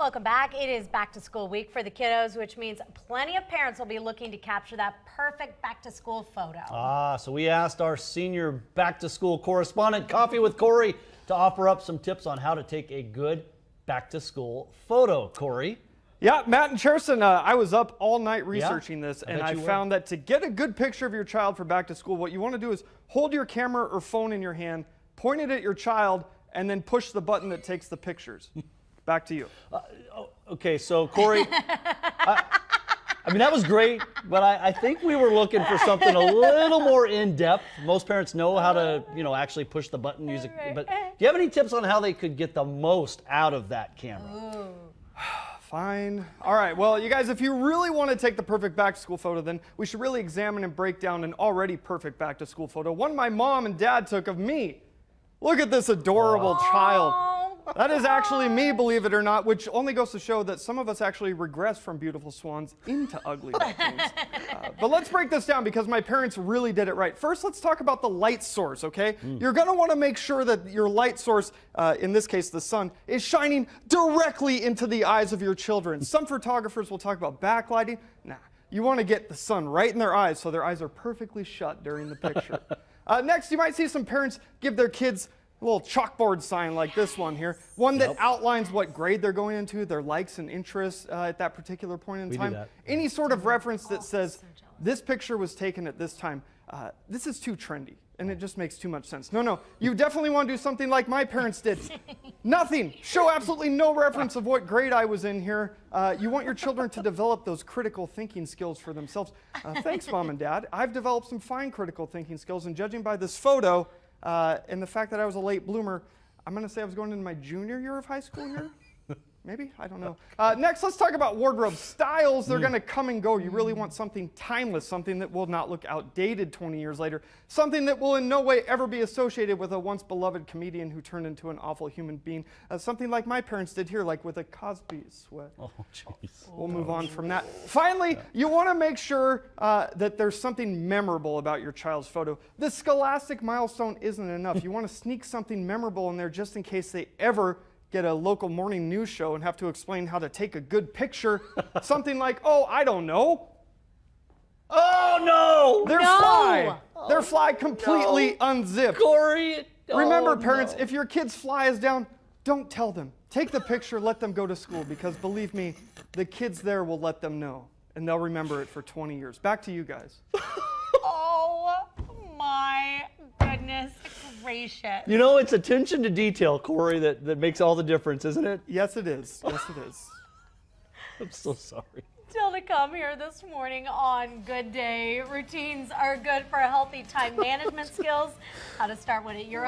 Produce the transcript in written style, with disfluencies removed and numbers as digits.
Welcome back. It is back to school week for the kiddos, which means plenty of parents will be looking to capture that perfect back to school photo. So we asked our senior back to school correspondent, Coffee with Cory, to offer up some tips on how to take a good back to school photo. Cory? Yeah, Matt and Cherson, I was up all night researching this, and I found that to get a good picture of your child for back to school, what you want to do is hold your camera or phone in your hand, point it at your child, and then push the button that takes the pictures. Back to you. Okay, so Cory, I mean, that was great, but I think we were looking for something a little more in-depth. Most parents know how to, actually push the button, use it. But do you have any tips on how they could get the most out of that camera? Ooh. Fine. All right, well, you guys, if you really want to take the perfect back-to-school photo, then we should really examine and break down an already perfect back-to-school photo. One my mom and dad took of me. Look at this adorable child. That is actually me, believe it or not, which only goes to show that some of us actually regress from beautiful swans into ugly ducklings. But let's break this down because my parents really did it right. First, let's talk about the light source, okay? You're going to want to make sure that your light source, in this case the sun, is shining directly into the eyes of your children. Some photographers will talk about backlighting. Nah, you want to get the sun right in their eyes so their eyes are perfectly shut during the picture. Next, you might see some parents give their kids a little chalkboard sign like this one here, one that outlines what grade they're going into, their likes and interests at that particular point in time. Any sort of reference that says, this picture was taken at this time, this is too trendy, and it just makes too much sense. No, you definitely want to do something like my parents did. Nothing. Show absolutely no reference of what grade I was in here. You want your children to develop those critical thinking skills for themselves. Thanks, Mom and Dad. I've developed some fine critical thinking skills, and judging by this photo, and the fact that I was a late bloomer, I'm going to say I was going into my junior year of high school here. Maybe? I don't know. Next, let's talk about wardrobe styles. They're going to come and go. You really want something timeless, something that will not look outdated 20 years later, something that will in no way ever be associated with a once beloved comedian who turned into an awful human being. Something like my parents did here, like with a Cosby sweat. Oh, jeez. We'll move on from that. Finally, you want to make sure that there's something memorable about your child's photo. The scholastic milestone isn't enough. You want to sneak something memorable in there just in case they ever get a local morning news show and have to explain how to take a good picture. Something like, oh, I don't know. Oh, no! Their fly completely unzipped. Cory! Remember, parents, if your kid's fly is down, don't tell them. Take the picture, let them go to school, because believe me, the kids there will let them know, and they'll remember it for 20 years. Back to you guys. Oh, my goodness gracious. It's attention to detail, Cory, that makes all the difference, isn't it? Yes, it is. Yes, it is. I'm so sorry. Still to come here this morning on Good Day. Routines are good for healthy time management skills. How to start one at your